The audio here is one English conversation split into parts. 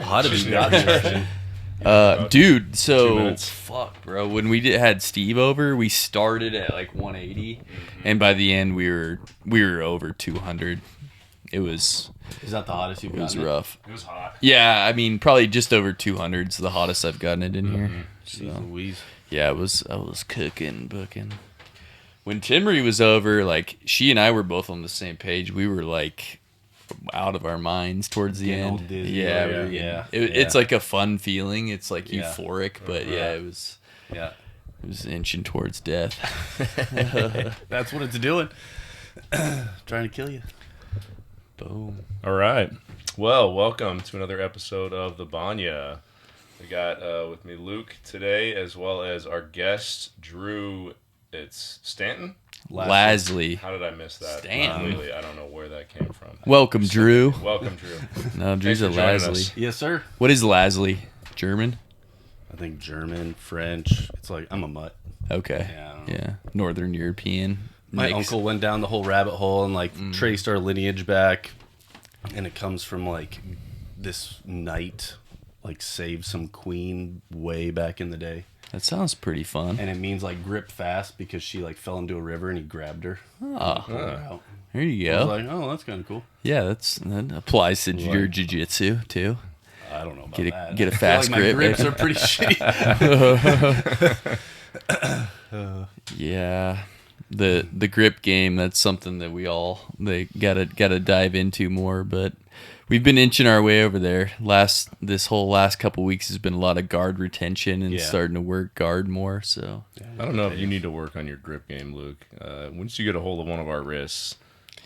How did we got here? Dude, so 2 minutes. fuck, bro. When we had Steve over, we started at like 180, and by the end we were over 200. It was Is that the hottest you've gotten? It was rough. It was hot. Yeah, I mean probably just over 200 is the hottest I've gotten it in here. Jeez So, Louise. yeah, I was cooking, booking. When Timmery was over, like she and I were both on the same page. We were like out of our minds towards the Getting all end. dizzy. Yeah. Yeah. It's like a fun feeling. It's like Yeah. euphoric, but yeah, it was inching towards death. That's what it's doing. Trying to kill you. Boom. All right. Well, welcome to another episode of the Banya. We got with me Luke today, as well as our guest Drew. It's Stanton. Lasley. How did I miss that? Stanton. Completely. I don't know where that came from. Welcome, Drew. Welcome, Drew. No, Drew's a Thanks for joining Lasley. us. Yes, sir. What is Lasley? German? I think German, French. It's like I'm a mutt. Okay. Yeah, I don't know. Yeah. Northern European. My mix. uncle went down the whole rabbit hole and like traced our lineage back, and it comes from like this knight like saved some queen way back in the day, That sounds pretty fun. and it means like grip fast because she like fell into a river and he grabbed her. Oh, Pulled her out. there you I was go. like, oh, that's kind of cool. Yeah, that applies to your Like- jiu-jitsu too. I don't know about Get a- that. get a I feel fast like grip, My grips baby. are pretty shitty. Yeah, the grip game. That's something that they gotta dive into more. But we've been inching our way over there. This whole last couple weeks has been a lot of guard retention and Yeah. starting to work guard more. So I don't know if you need to work on your grip game, Luke. Once you get a hold of one of our wrists,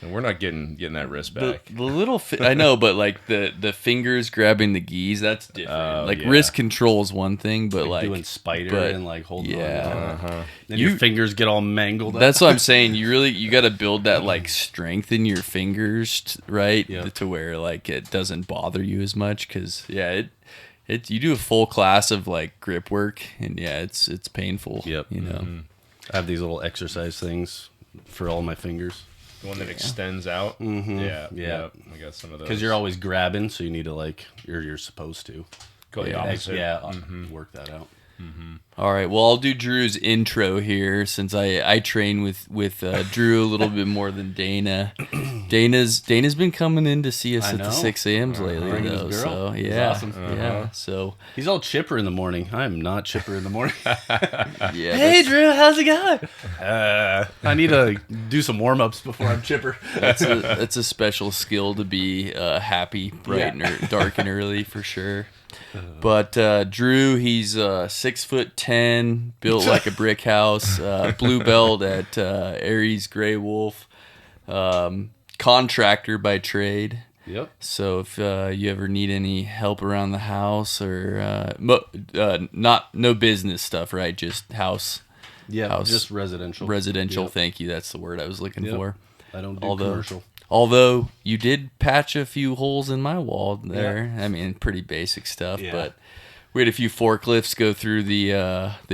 and we're not getting that wrist the back. little I know, but like the fingers grabbing the gis, that's different. Oh, like yeah. wrist control is one thing, but like doing spider but- and like holding yeah. on. Then your fingers get all mangled. That's what I'm saying. You got to build that like strength in your fingers, right? Yeah. To where like it doesn't bother you as much. Because you do a full class of like grip work, and yeah, it's painful. Yep. You know. I have these little exercise things for all my fingers. The one that extends out. Mm-hmm. Yeah. I got some of those. Because you're always grabbing, so you need to like you're supposed to. Go the opposite. Work that out. All right. Well, I'll do Drew's intro here since I train with Drew a little bit more than Dana. Dana's been coming in to see us I at the know. 6 a.m.s lately Bringing his though. girl. So He's yeah, awesome. yeah. So He's all chipper in the morning. I am not chipper in the morning. yeah. Hey Drew, how's it going? I need to do some warm ups before I'm chipper. That's a special skill to be happy, bright, and dark and early for sure. But Drew, he's 6'10", built like a brick house, blue belt at Aries Gray Wolf, contractor by trade. Yep. So if you ever need any help around the house or no business stuff, right? Just house. Yeah, House. just residential. Residential. Yep. Thank you. That's the word I was looking Yep. for. I don't do Although- commercial. Although you did patch a few holes in my wall there. I mean, pretty basic stuff, Yeah. but we had a few forklifts go through the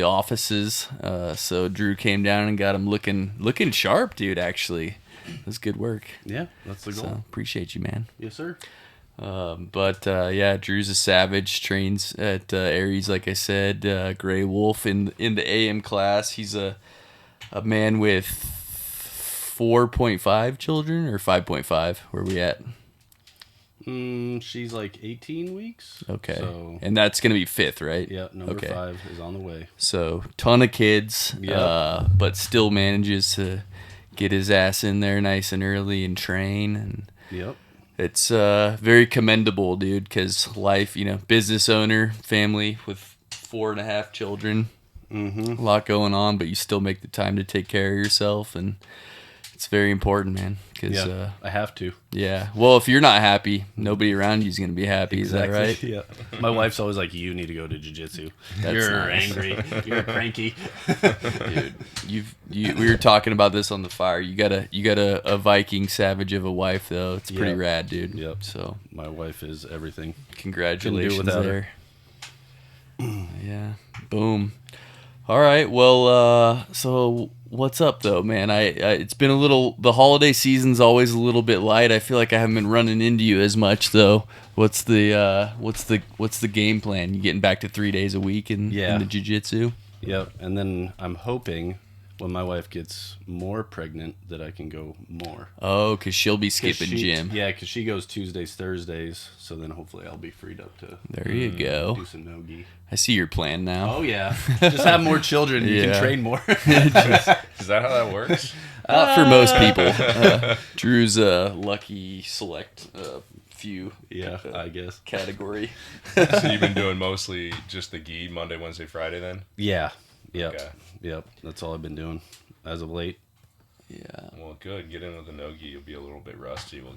offices. So Drew came down and got them looking sharp, dude. Actually, it was good work. Yeah, that's the goal. So appreciate you, man. Yes, sir. But yeah, Drew's a savage. Trains at Aries, like I said. Gray Wolf in the AM class. He's a man with 4.5 children or 5.5. Where we at? She's like 18 weeks. Okay, So, and that's gonna be 5th, right? yeah, number Okay. 5 is on the way. So ton of kids, Yeah. but still manages to get his ass in there nice and early and train, and Yep. it's very commendable, dude. Because life, business owner, family with 4.5 children, a lot going on, but you still make the time to take care of yourself, and it's very important, man. Cause, Yeah, I have to. yeah. Well, if you're not happy, nobody around you is gonna be happy. Is that right? Yeah. My wife's always like, "You need to go to jiu-jitsu. That's You're nice. angry. You're cranky." Dude, we were talking about this on the fire. You got a Viking savage of a wife though. It's pretty Yep. rad, dude. Yep. So My wife is everything. congratulations without there. Yeah. Boom. All right. Well, so What's up though, man? I it's been a little. The holiday season's always a little bit light. I feel like I haven't been running into you as much though. What's the game plan? You getting back to 3 days a week in the jiu-jitsu? Yep. And then I'm hoping when my wife gets more pregnant that I can go more. Oh, because she'll be skipping gym. Yeah, because she goes Tuesdays, Thursdays. So then hopefully I'll be freed up to there you go. do some no-gi. I see your plan now. Oh, yeah. Just have more children. You can train more. Is that how that works? Not for most people. Drew's a lucky select few. Yeah, I guess. Category. So you've been doing mostly just the gi Monday, Wednesday, Friday then? Yeah. Yep. Okay. Yep. That's all I've been doing as of late. Yeah. Well, good. Get in with the no-gi. You'll be a little bit rusty. We'll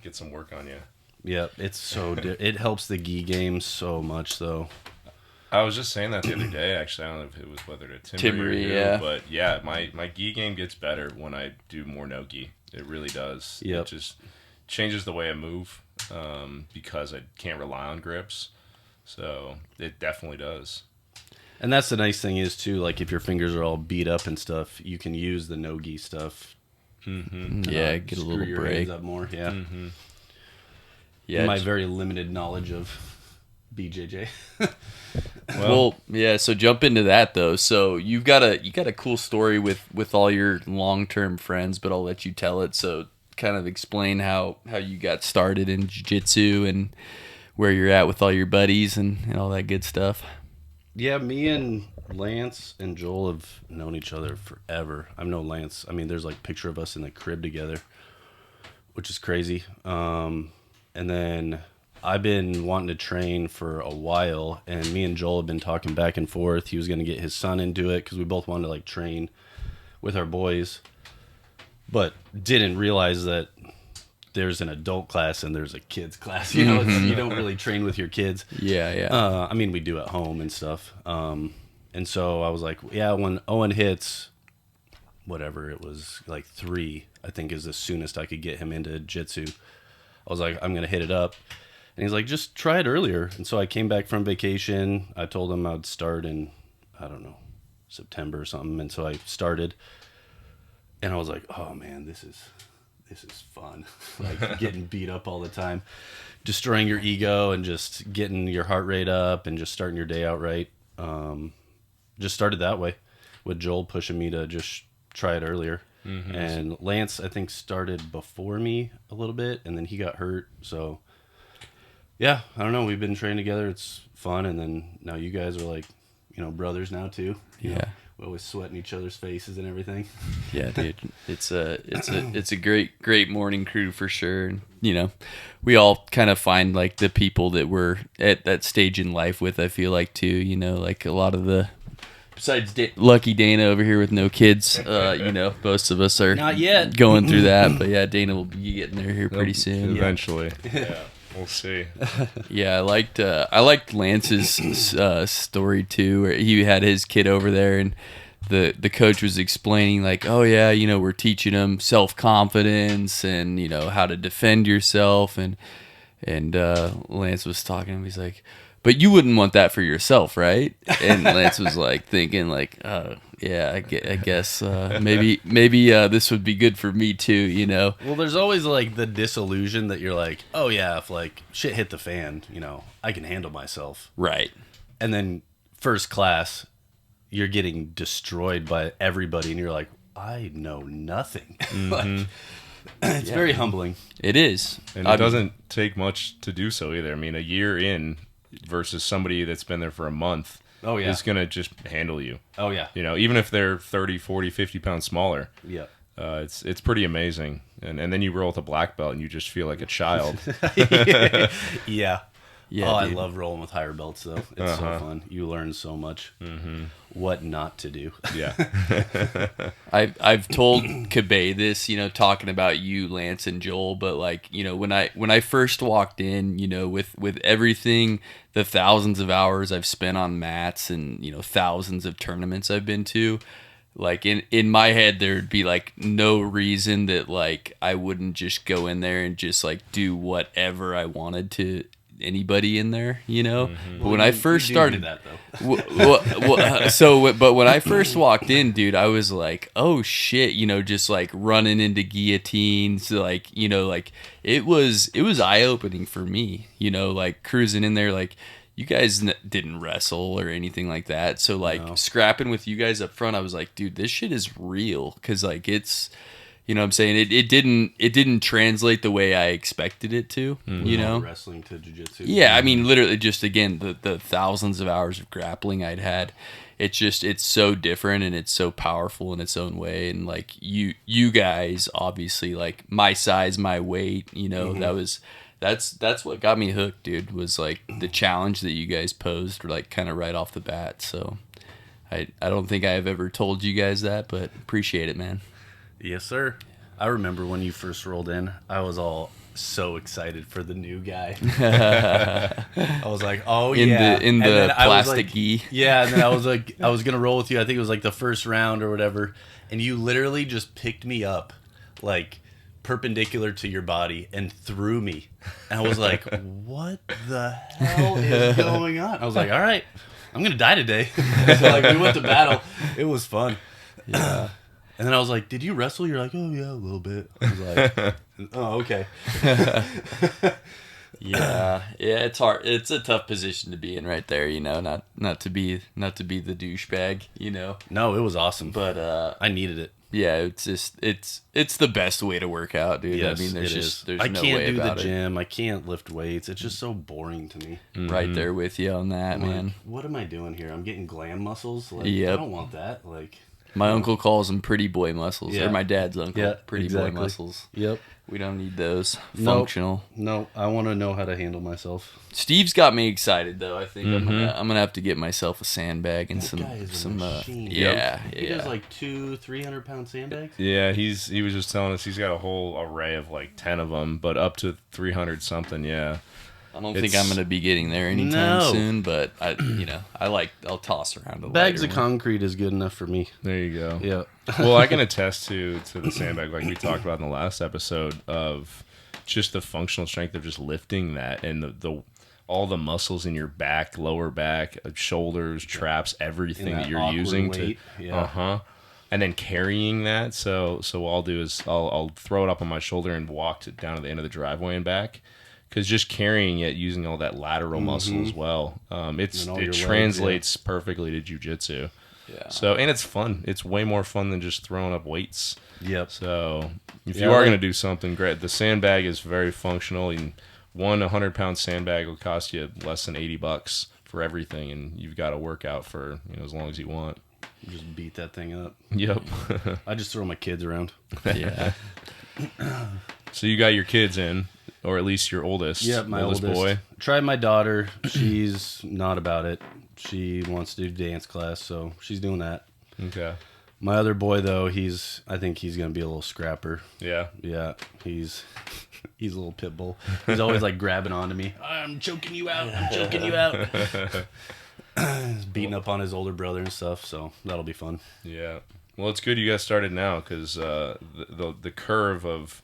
get some work on you. Yep. It's so it helps the gi game so much, though. I was just saying that the other day, actually. I don't know if it was whether to Timber or you, yeah. but yeah, my gi game gets better when I do more no-gi. It really does. Yep. It just changes the way I move because I can't rely on grips. So it definitely does. And that's the nice thing is, too, like, if your fingers are all beat up and stuff, you can use the no-gi stuff. Mm-hmm. Yeah, get a little your break. hands up more, yeah. Mm-hmm. Yeah. My very limited knowledge of BJJ. Well, yeah. So jump into that though. So you got a cool story with all your long-term friends, but I'll let you tell it. So kind of explain how you got started in jiu-jitsu and where you're at with all your buddies and all that good stuff. Yeah, me and Lance and Joel have known each other forever. I've known Lance. I mean, there's like a picture of us in the crib together, which is crazy. And then I've been wanting to train for a while, and me and Joel have been talking back and forth. He was going to get his son into it because we both wanted to like train with our boys, but didn't realize that there's an adult class and there's a kids class. You know, you don't really train with your kids. Yeah. I mean, we do at home and stuff. And so I was like, yeah, when Owen hits, whatever it was, like 3, I think is the soonest I could get him into jiu-jitsu. I was like, I'm going to hit it up. And he's like, just try it earlier. And so I came back from vacation. I told him I'd start in, I don't know, September or something. And so I started. And I was like, oh, man, this is fun. Like getting beat up all the time. Destroying your ego and just getting your heart rate up and just starting your day out right. Just started that way with Joel pushing me to just try it earlier. Mm-hmm. And Lance, I think, started before me a little bit, and then he got hurt. So, yeah, I don't know. We've been training together. It's fun. And then now you guys are like, you know, brothers now too. You know, we always sweat in each other's faces and everything. Yeah, dude. It's a great morning crew for sure. And, you know, we all kind of find like the people that we're at that stage in life with, I feel like too, you know, like a lot of the, besides Lucky Dana over here with no kids, you know, most of us are not yet going through that, but yeah, Dana will be getting there here pretty soon. Eventually. Yeah. We'll see. Yeah, I liked Lance's story too, where he had his kid over there, and the coach was explaining like, oh yeah, you know, we're teaching him self-confidence and you know how to defend yourself, and Lance was talking to him. He's like, but you wouldn't want that for yourself, right? And Lance was like thinking like, yeah, I guess maybe this would be good for me too, you know. Well, there's always like the disillusion that you're like, oh yeah, if like shit hit the fan, you know, I can handle myself. Right. And then first class, you're getting destroyed by everybody, and you're like, I know nothing. Like, it's very humbling. It is. And it doesn't take much to do so either. I mean, a year in versus somebody that's been there for a month is going to just handle you. Oh, yeah. You know, even if they're 30, 40, 50 pounds smaller. Yeah. It's pretty amazing. And then you roll with a black belt and you just feel like a child. Yeah. Yeah, I dude. love rolling with higher belts, though. It's so fun. You learn so much. What not to do. Yeah. I've told Kabe this, you know, talking about you, Lance and Joel, but like, you know, when I first walked in, you know, with everything, the thousands of hours I've spent on mats and, you know, thousands of tournaments I've been to, like in my head there'd be like no reason that like I wouldn't just go in there and just like do whatever I wanted to anybody in there, you know. Mm-hmm. But when I first started, that though. but when I first walked in, dude, I was like, oh shit, you know, just like running into guillotines, like, you know, like it was eye opening for me, you know, like cruising in there, like you guys didn't wrestle or anything like that, so like scrapping with you guys up front, I was like, dude, this shit is real, because like it's. You know what I'm saying? It didn't translate the way I expected it to, you know? Wrestling to jiu-jitsu. Yeah, I mean, literally just, again, the thousands of hours of grappling I'd had. It's so different, and it's so powerful in its own way. And, like, you guys, obviously, like, my size, my weight, you know, that's what got me hooked, dude, was, like, the challenge that you guys posed, like, kind of right off the bat. So I don't think I've ever told you guys that, but appreciate it, man. Yes, sir. I remember when you first rolled in, I was all so excited for the new guy. I was like, oh, in yeah. the plastic gi. Yeah, and then I was like, I was going to roll with you. I think it was like the first round or whatever. And you literally just picked me up, like, perpendicular to your body and threw me. And I was like, what the hell is going on? I was like, all right, I'm going to die today. So, like, we went to battle. It was fun. Yeah. And then I was like, did you wrestle? You're like, oh, yeah, a little bit. I was like, oh, okay. Yeah, it's hard. It's a tough position to be in right there, you know, not to be the douchebag, you know. No, it was awesome. But I needed it. yeah, it's just it's the best way to work out, dude. Yes, I mean, there's no way about it. I can't do the gym. I can't lift weights. It's just so boring to me. Right there with you on that, I'm man. like, what am I doing here? I'm getting glam muscles. Like, Yep. I don't want that. Like, My uncle calls them pretty boy muscles, Yeah. or my dad's uncle, Yeah, pretty exactly. boy muscles. yep. We don't need those. Nope. Functional. No, I want to know how to handle myself. Steve's got me excited though. I think I'm gonna have to get myself a sandbag and That guy is a some machine. yeah. He does like 200-300 pound sandbags. Yeah, he was just telling us he's got a whole array of like 10 of them, but up to 300 something. Yeah. I don't think I'm gonna be getting there anytime No. soon, but I'll toss around a Bags lighter of one. concrete is good enough for me. There you go. Yeah. Well, I can attest to the sandbag, like we talked about in the last episode, of just the functional strength of just lifting that, and the all the muscles in your back, lower back, shoulders, traps, everything that you're using weight. and then carrying that. So what I'll do is I'll throw it up on my shoulder and walk it down to the end of the driveway and back. Because just carrying it, using all that lateral muscle as well, it translates perfectly to jiu-jitsu. Yeah. So, and it's fun. It's way more fun than just throwing up weights. Yep. So if you are going to do something great, the sandbag is very functional. And one 100-pound sandbag will cost you less than $80 for everything, and you've got to work out for as long as you want. Just beat that thing up. Yep. I just throw my kids around. Yeah. So you got your kids in, or at least your oldest. Yeah, my oldest boy. Tried my daughter. She's not about it. She wants to do dance class, so she's doing that. Okay. My other boy, though, I think he's gonna be a little scrapper. Yeah. Yeah, he's a little pit bull. He's always like grabbing onto me. I'm choking you out. I'm choking you out. He's beating up on his older brother and stuff, so that'll be fun. Yeah. Well, it's good you guys started now, because the curve of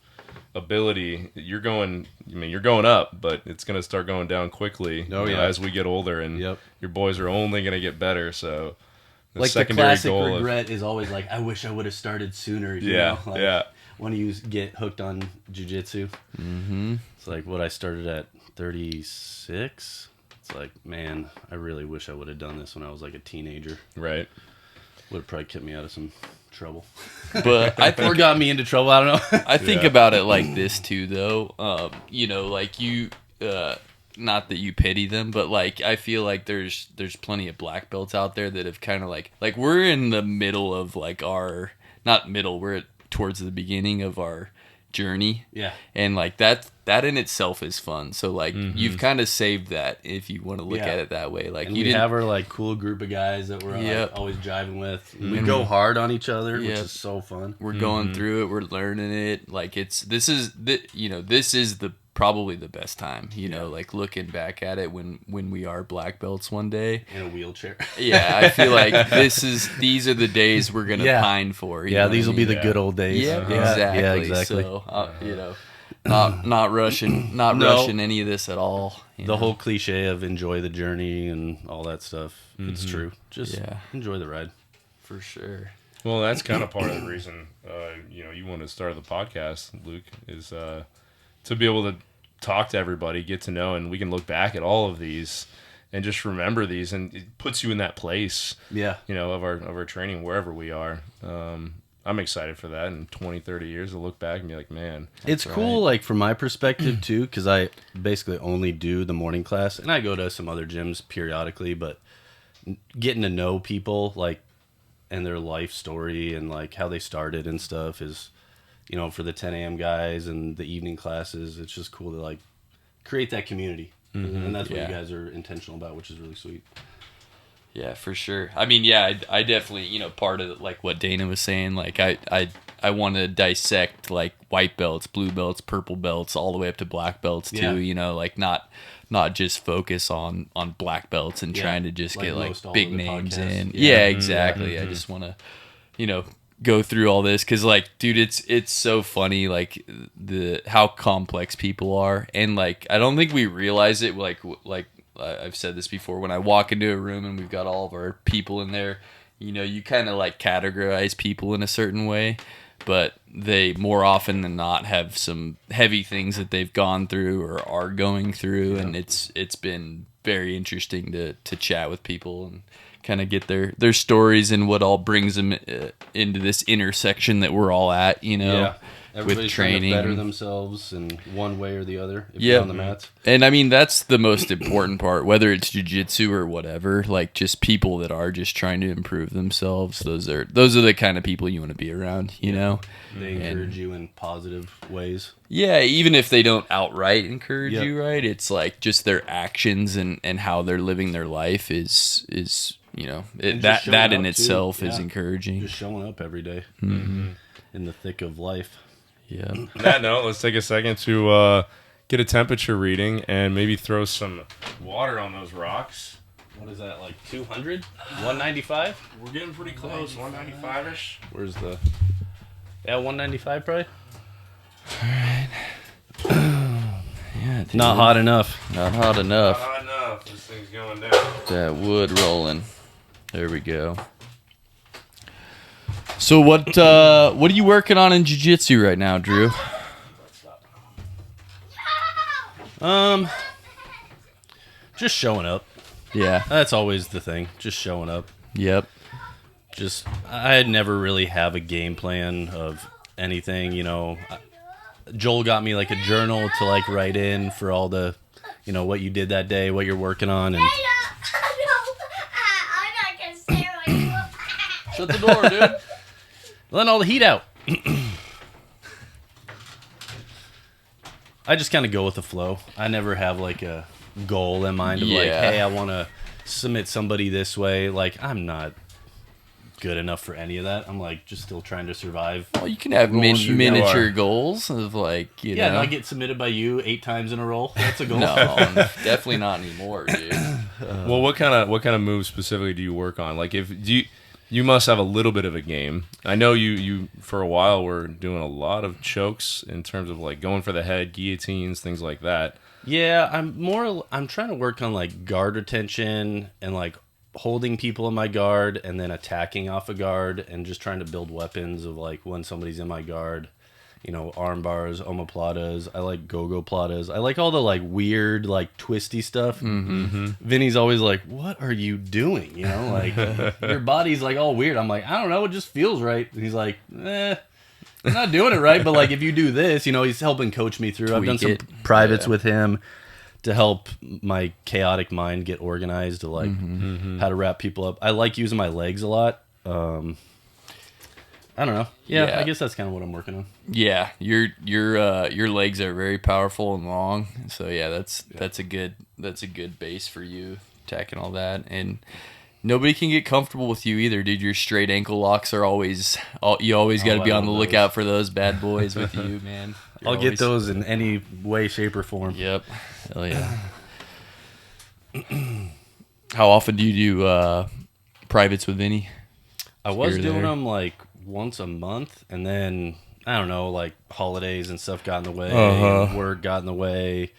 ability, you're going up, but it's going to start going down quickly as we get older, and your boys are only going to get better. So the classic regret is always like, I wish I would have started sooner. You know? Like, when you get hooked on jiu-jitsu, it's like what I started at 36. It's like, man, I really wish I would have done this when I was like a teenager. Right. Would have probably kept me out of some trouble. But I think or got me into trouble. I don't know. I think about it like this too, though. Like you, not that you pity them, but like I feel like there's plenty of black belts out there that have kind of like we're in the middle of like we're towards the beginning of our journey. Yeah. And like that in itself is fun. So like you've kind of saved that if you want to look at it that way. Like and you we have our like cool group of guys that we're like, always jiving with. We go hard on each other, which is so fun. We're going through it. We're learning it. Like this is probably the best time, like looking back at it when we are black belts one day in a wheelchair. Yeah, I feel like these are the days we're gonna pine for. These will be the good old days. Yeah, exactly. Yeah, exactly. So not rushing rushing any of this at all. The whole cliche of enjoy the journey and all that stuff. It's true. Just enjoy the ride. For sure. Well, that's kind of part of the reason, you want to start the podcast, Luke, is to be able to talk to everybody, get to know, and we can look back at all of these and just remember these, and it puts you in that place, of our training wherever we are. I'm excited for that in 20, 30 years to look back and be like, man. It's cool, like, from my perspective, too, because I basically only do the morning class, and I go to some other gyms periodically, but getting to know people, like, and their life story and, like, how they started and stuff is, for the 10 a.m. guys and the evening classes, it's just cool to, like, create that community. And that's what you guys are intentional about, which is really sweet. Yeah, for sure. I mean, I definitely, part of like what Dana was saying, like I want to dissect like white belts, blue belts, purple belts, all the way up to black belts too. Like not just focus on black belts and trying to just get like big names in. Yeah, exactly. I just want to, go through all this because like, dude, it's so funny like how complex people are, and like I don't think we realize it. Like I've said this before, when I walk into a room and we've got all of our people in there, you kind of like categorize people in a certain way, but they more often than not have some heavy things that they've gone through or are going through. And it's been very interesting to chat with people and kind of get their stories and what all brings them into this intersection that we're all at, Everybody's with training, trying to better themselves in one way or the other. If you're on the mats. And I mean that's the most important part, whether it's jiu-jitsu or whatever. Like just people that are just trying to improve themselves. Those are the kind of people you want to be around. They encourage you in positive ways. Yeah, even if they don't outright encourage you, right? It's like just their actions and how they're living their life is that in itself is encouraging. Just showing up every day in the thick of life. Yeah. On that note, let's take a second to get a temperature reading and maybe throw some water on those rocks. What is that, like 200? 195? We're getting pretty close, 195-ish. Where's the... Yeah, 195 probably? Alright. Yeah, Not hot enough. Not hot enough. Not enough. This thing's going down. That wood rolling. There we go. So what are you working on in jiu-jitsu right now, Drew? Just showing up. Yeah. That's always the thing. Just showing up. Yep. I never really have a game plan of anything, Joel got me like a journal to like write in for all the, what you did that day, what you're working on, and Shut the door, dude. letting all the heat out. I just kind of go with the flow. I never have like a goal in mind of like, hey, I want to submit somebody this way. Like, I'm not good enough for any of that. I'm like just still trying to survive. Well, you can have miniature goals of like, know. Yeah, not get submitted by you 8 times in a row. That's a goal. No, definitely not anymore, dude. Well, what kind of moves specifically do you work on? Like, you must have a little bit of a game. I know you for a while were doing a lot of chokes in terms of like going for the head, guillotines, things like that. Yeah, I'm trying to work on like guard retention and like holding people in my guard and then attacking off a guard and just trying to build weapons of like when somebody's in my guard. Arm bars, omoplatas. I like go-go platas. I like all the like weird, like twisty stuff. Vinny's always like, "What are you doing?" Like your body's like all weird. I'm like, I don't know. It just feels right. And he's like, I'm not doing it right. But like if you do this, he's helping coach me through. I've done some privates with him to help my chaotic mind get organized to like how to wrap people up. I like using my legs a lot. I don't know. Yeah, I guess that's kind of what I'm working on. Yeah, your legs are very powerful and long. So yeah, that's a good base for you, attacking all that. And nobody can get comfortable with you either, dude. Your straight ankle locks are you always got to be on the lookout for those bad boys with you, man. I'll get those in any way, shape, or form. Yep. Hell yeah. How often do you do privates with Vinny? I was doing them like once a month, and then I don't know, like holidays and stuff got in the way, and work got in the way.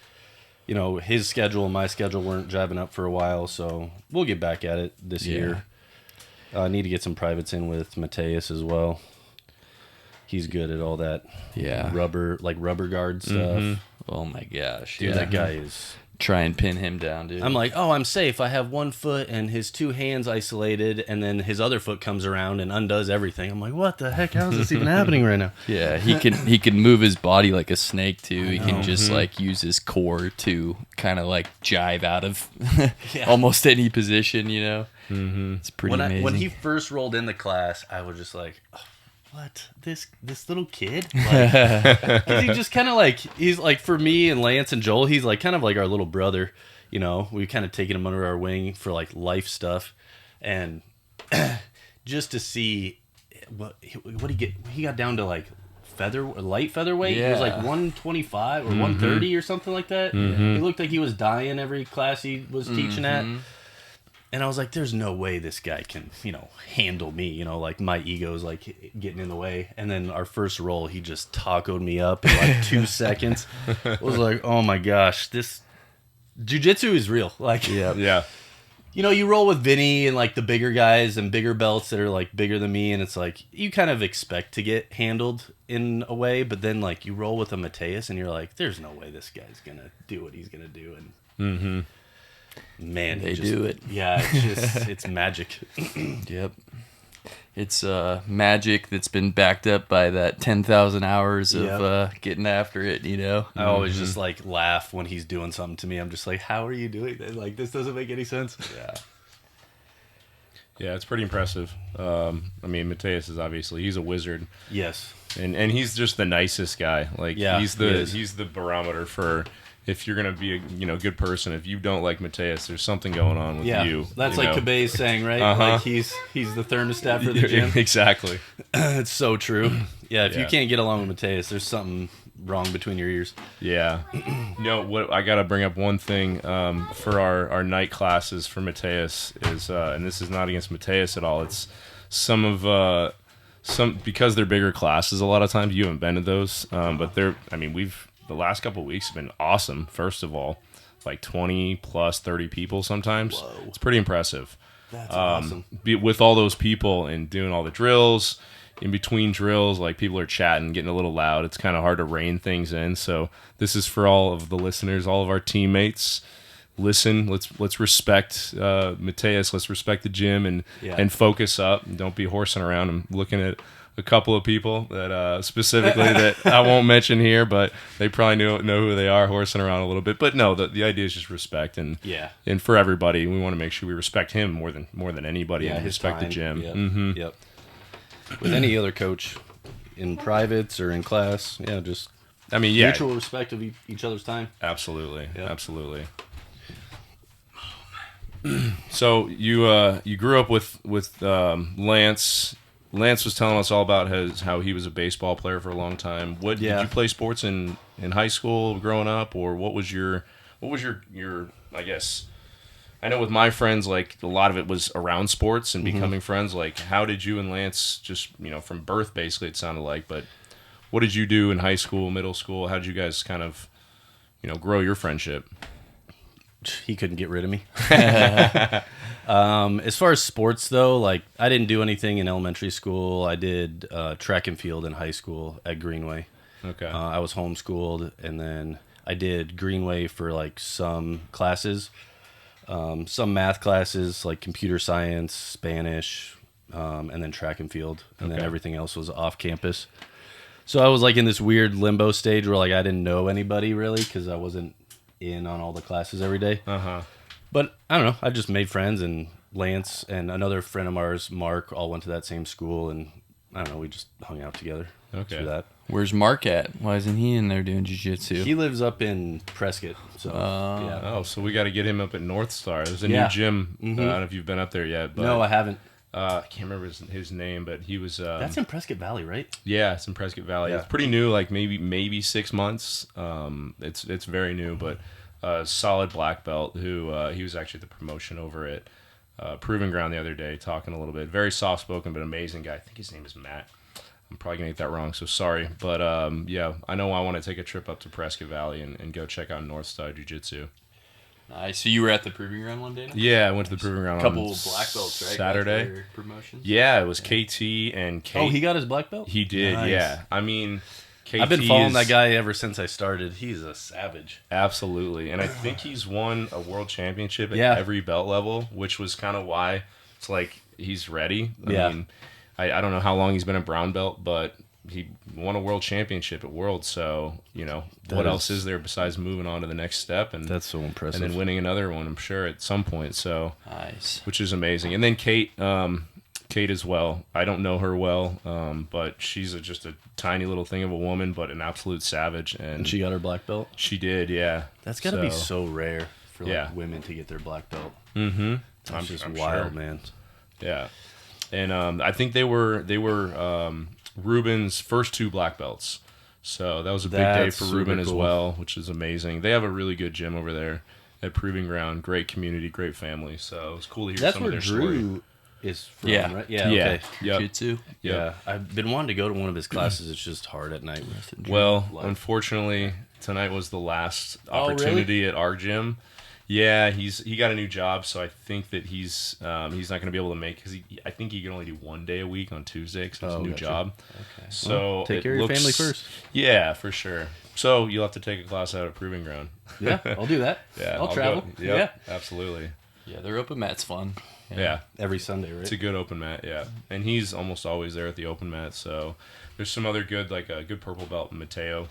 You know, his schedule and my schedule weren't jiving up for a while, so we'll get back at it this year. I need to get some privates in with Mateus as well. He's good at all that rubber guard stuff. Oh my gosh. Dude, that guy is... Try and pin him down, dude. I'm like, oh, I'm safe. I have one foot and his two hands isolated, and then his other foot comes around and undoes everything. I'm like, what the heck? How is this even happening right now? Yeah, he can move his body like a snake too. He can just like use his core to kind of like jive out of almost any position, you know. It's pretty amazing. When he first rolled in the class, I was just like, oh, what, this little kid? Like, 'cause he just kind of like, he's like, for me and Lance and Joel, he's like kind of like our little brother, you know. We kind of taken him under our wing for like life stuff, and just to see what he got down to like light featherweight. It was like 125 or 130 or something like that. He looked like he was dying every class he was teaching at. And I was like, there's no way this guy can, you know, handle me. You know, like, my ego's, like, getting in the way. And then our first roll, he just tacoed me up in, like, 2 seconds. I was like, oh, my gosh, this... Jiu-Jitsu is real. Like, Yeah. You know, you roll with Vinny and, like, the bigger guys and bigger belts that are, like, bigger than me. And it's like, you kind of expect to get handled in a way. But then, like, you roll with a Mateus and you're like, there's no way this guy's going to do what he's going to do. And... Man, they do it. Yeah, it's just it's magic. Yep. It's magic that's been backed up by that 10,000 hours of getting after it, you know? I always just like laugh when he's doing something to me. I'm just like, how are you doing that? Like, this doesn't make any sense. Yeah, it's pretty impressive. I mean, Mateus is obviously, he's a wizard. Yes. And he's just the nicest guy. Like, he's the barometer for... If you're gonna be a good person, if you don't like Mateus, there's something going on with you. That's like Kabe's saying, right? Like he's the thermostat for the gym. Exactly. It's so true. Yeah, if you can't get along with Mateus, there's something wrong between your ears. Yeah. What I gotta bring up one thing for our night classes for Mateus is, and this is not against Mateus at all. It's some because they're bigger classes. A lot of times you haven't been to those, but the last couple of weeks have been awesome. First of all, like 20 plus 30 people sometimes. Whoa. It's pretty impressive. That's awesome. With all those people and doing all the drills, in between drills, like people are chatting, getting a little loud. It's kind of hard to rein things in. So this is for all of the listeners, all of our teammates. Listen, let's respect Mateus. Let's respect the gym and focus up. And don't be horsing around. I'm looking at a couple of people that specifically that I won't mention here, but they probably know who they are, horsing around a little bit. But no, the idea is just respect, and for everybody, we want to make sure we respect him more than anybody, and respect the gym. Yep. Yep. With any other coach in privates or in class, mutual respect of each other's time. Absolutely, absolutely. So you grew up with Lance. Lance was telling us all about how he was a baseball player for a long time. Did you play sports in high school growing up, or what was your I guess, I know with my friends, like a lot of it was around sports and becoming friends. Like, how did you and Lance just, from birth basically, it sounded like, but what did you do in high school, middle school? How did you guys kind of, grow your friendship? He couldn't get rid of me. As far as sports, though, like, I didn't do anything in elementary school. I did track and field in high school at Greenway. Okay. I was homeschooled, and then I did Greenway for, like, some classes. Some math classes, like computer science, Spanish, and then track and field. And then everything else was off campus. So I was, like, in this weird limbo stage where, like, I didn't know anybody, really, because I wasn't in on all the classes every day. But I don't know, I just made friends, and Lance and another friend of ours, Mark, all went to that same school, and I don't know, we just hung out together through that. Where's Mark at? Why isn't he in there doing jiu-jitsu? He lives up in Prescott. So so we got to get him up at North Star. There's a new gym. I don't know if you've been up there yet. But, no, I haven't. I can't remember his name, but he was... That's in Prescott Valley, right? Yeah, it's in Prescott Valley. Yeah. It's pretty new, like maybe 6 months. It's very new, but solid black belt who he was actually at the promotion over at Proving Ground the other day, talking a little bit. Very soft-spoken, but amazing guy. I think his name is Matt. I'm probably gonna get that wrong, so sorry. But yeah, I know I want to take a trip up to Prescott Valley and go check out Northside Jiu-Jitsu. Nice. So you were at the Proving Ground one day? Now? Yeah, I went to the Proving Ground Couple on black belts, right? Saturday. Promotions. Yeah, it was KT and Kate. Oh, he got his black belt? He did, Nice. yeah. I mean, KT I've been following is, that guy ever since I started. He's a savage. Absolutely. And I think he's won a world championship at Yeah. every belt level, which was kind of why it's like he's ready. I Yeah. mean, I don't know how long he's been a brown belt, but he won a world championship at Worlds. So, you know, what else is there besides moving on to the next step? And That's so impressive. and then winning another one, I'm sure, at some point. So, Nice. which is amazing. And then Kate as well. I don't know her well, but she's just a tiny little thing of a woman, but an absolute savage. And she got her black belt? She did, yeah. That's got to be so rare for like women to get their black belt. Mm-hmm. That's just wild, sure. man. Yeah. And I think they were Ruben's first 2 black belts. So that was a big day for Ruben as well, which is amazing. They have a really good gym over there at Proving Ground. Great community, great family. So it was cool to hear some of their story. That's where Drew is from, Yeah. right? Yeah, Yeah. okay. Yep. Jiu-Jitsu. Yeah, I've been wanting to go to one of his classes. It's just hard at night. Well, unfortunately, tonight was the last Oh, opportunity at our gym. Yeah, he got a new job, so I think that he's not going to be able to make, because I think he can only do 1 day a week on Tuesday because it's a new gotcha. job. Okay. So Well, take care of your family first. Yeah, for sure. So you'll have to take a class out at Proving Ground. Yeah, I'll do that. Yeah, I'll travel. Go. Yep, absolutely. Yeah, their open mat's fun. Yeah. Every Sunday, right? It's a good open mat, yeah. And he's almost always there at the open mat. So there's some other good, like a good purple belt, Mateo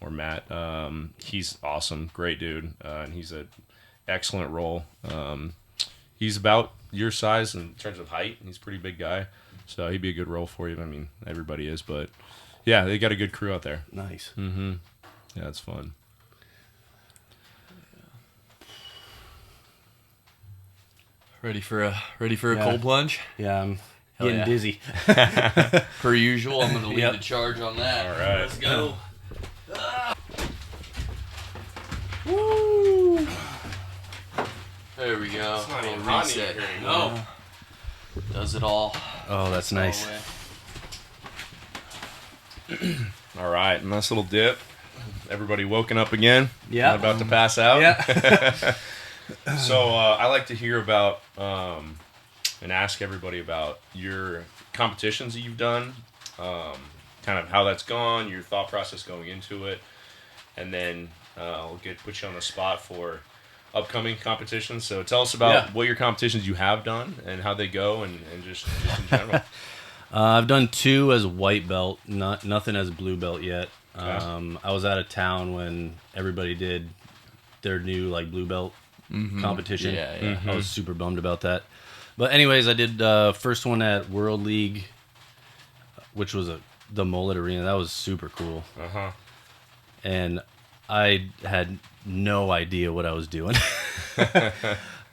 or Matt. He's awesome, great dude, and he's a excellent role. He's about your size in terms of height. He's a pretty big guy, so he'd be a good role for you. I mean, everybody is, but yeah, they got a good crew out there. Nice. Mm-hmm. Yeah, it's fun. Ready for a cold plunge? Yeah, I'm Hell getting yeah. dizzy. Per usual, I'm gonna lead Yep. the charge on that. All right. Let's go. Woo! There we go. It's not Little even hot in reset. here No. Does it all. Oh, that's nice. All right, nice little dip. Everybody woken up again? Yeah. Not about to pass out? Yeah. So I like to hear about and ask everybody about your competitions that you've done, kind of how that's gone, your thought process going into it, and then I'll put you on the spot for upcoming competitions. So tell us about what your competitions you have done and how they go, and just in general. I've done 2 as white belt, nothing as blue belt yet. Okay. I was out of town when everybody did their new like blue belt competition. Yeah. I was super bummed about that. But anyways, I did first one at World League, which was the Mullet Arena. That was super cool. Uh-huh. And I had no idea what I was doing.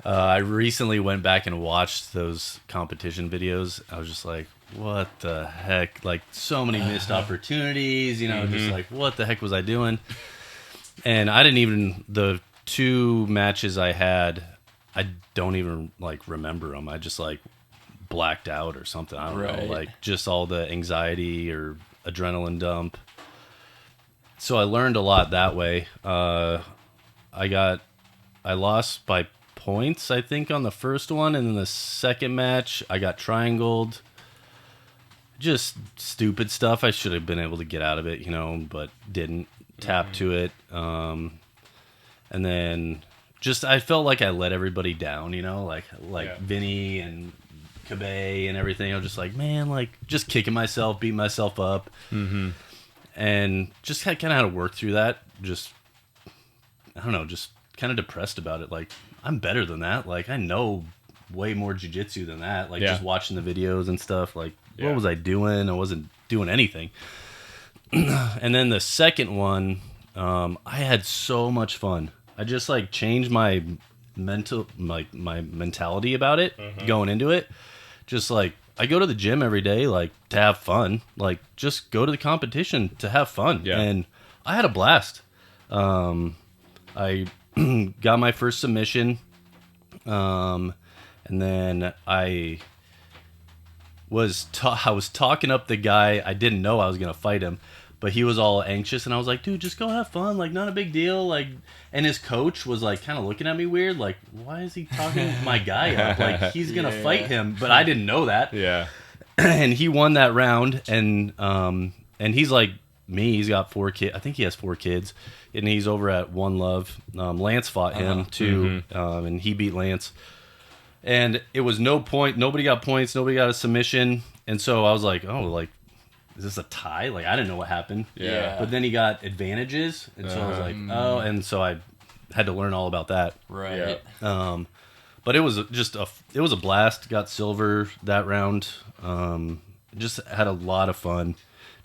I recently went back and watched those competition videos. I was just like, what the heck? Like, so many missed opportunities, just like, what the heck was I doing? And I didn't even, the 2 matches I had, I don't even, like, remember them. I just, like, blacked out or something. I don't know. Like, just all the anxiety or adrenaline dump. So I learned a lot that way. I lost by points, I think, on the first one, and then the second match, I got triangled. Just stupid stuff. I should have been able to get out of it, but didn't. Tap to it. And then just, I felt like I let everybody down, like Vinny and Cabay and everything. I was just like, man, like, just kicking myself, beating myself up. Mm-hmm. And just kind of had to work through that. Just, I don't know, just kind of depressed about it. Like, I'm better than that. Like, I know way more jiu-jitsu than that. Like, just watching the videos and stuff. Like, what was I doing? I wasn't doing anything. And then the second one, I had so much fun. I just, like, changed my mentality about it going into it. Just, like, I go to the gym every day, like, to have fun. Like, just go to the competition to have fun. Yeah. And I had a blast. I got my first submission. And then I I was talking up the guy. I didn't know I was gonna fight him, but he was all anxious, and I was like, dude, just go have fun, like not a big deal, like. And his coach was like kind of looking at me weird, like, why is he talking my guy up? Like he's gonna fight him, but I didn't know that. Yeah. And he won that round, and he's like me. He's got 4 kids. I think he has 4 kids, and he's over at One Love. Lance fought him too, and he beat Lance. And it was no point. Nobody got points. Nobody got a submission. And so I was like, oh, like, is this a tie? Like, I didn't know what happened. Yeah. But then he got advantages, and so I was like, oh, and so I had to learn all about that. Right. But it was it was a blast. Got silver that round. Just had a lot of fun.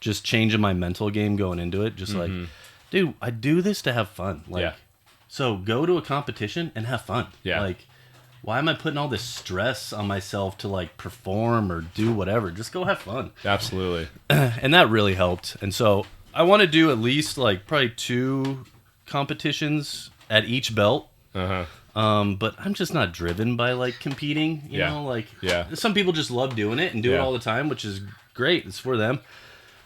Just changing my mental game going into it. Just like, dude, I do this to have fun. Like, so go to a competition and have fun. Yeah. Like, why am I putting all this stress on myself to like perform or do whatever? Just go have fun. Absolutely. And that really helped. And so I want to do at least like probably 2 competitions at each belt. But I'm just not driven by like competing, you know, like some people just love doing it and do it all the time, which is great. It's for them.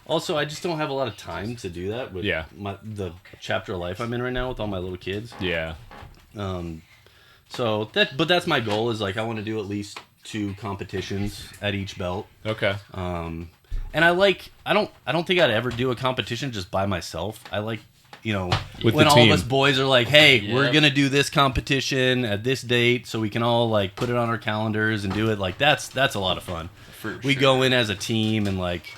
Also, I just don't have a lot of time to do that with the chapter of life I'm in right now with all my little kids. Yeah. So that's my goal is like I want to do at least 2 competitions at each belt. Okay. And I don't think I'd ever do a competition just by myself. I like, you know, with when the all team. of us boys are like, hey, we're going to do this competition at this date so we can all like put it on our calendars and do it. Like that's a lot of fun. We go in as a team and like,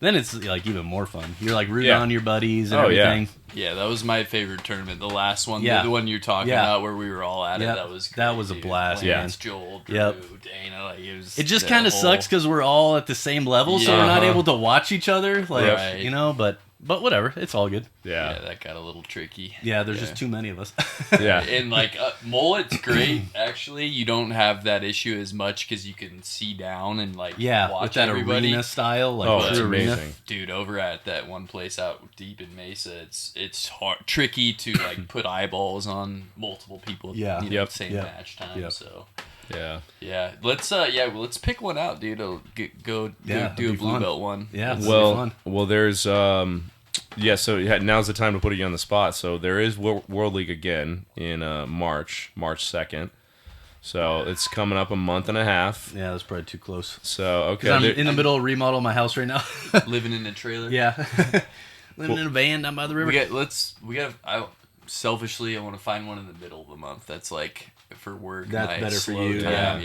then it's like even more fun. You're like rooting on your buddies and everything. Yeah, that was my favorite tournament. The last one, Yeah. the one you're talking about where we were all at it. That was great, that was a blast. Lance, Joel, Drew, Dana. Like, it just kind of sucks because we're all at the same level, so we're not able to watch each other. Like you know, but whatever, it's all good. Yeah, that got a little tricky. Yeah, there's just too many of us. And like mullet's great. Actually, you don't have that issue as much because you can see down and like watch with that everybody. arena style. Like, it's amazing, dude. Over at that one place out deep in Mesa, it's hard, tricky to like put eyeballs on multiple people. At the same match time. So. Yeah. Let's pick one out, dude. Go do a blue belt one. Yeah. Well, there's now's the time to put you on the spot. So there is World League again in March 2nd. So it's coming up a month and a half. Yeah, that's probably too close. So okay, I'm in the middle of remodeling my house right now. Living in a trailer. Yeah. Living in a van down by the river. Selfishly, I want to find one in the middle of the month. That's like for work. That's better for you. Time.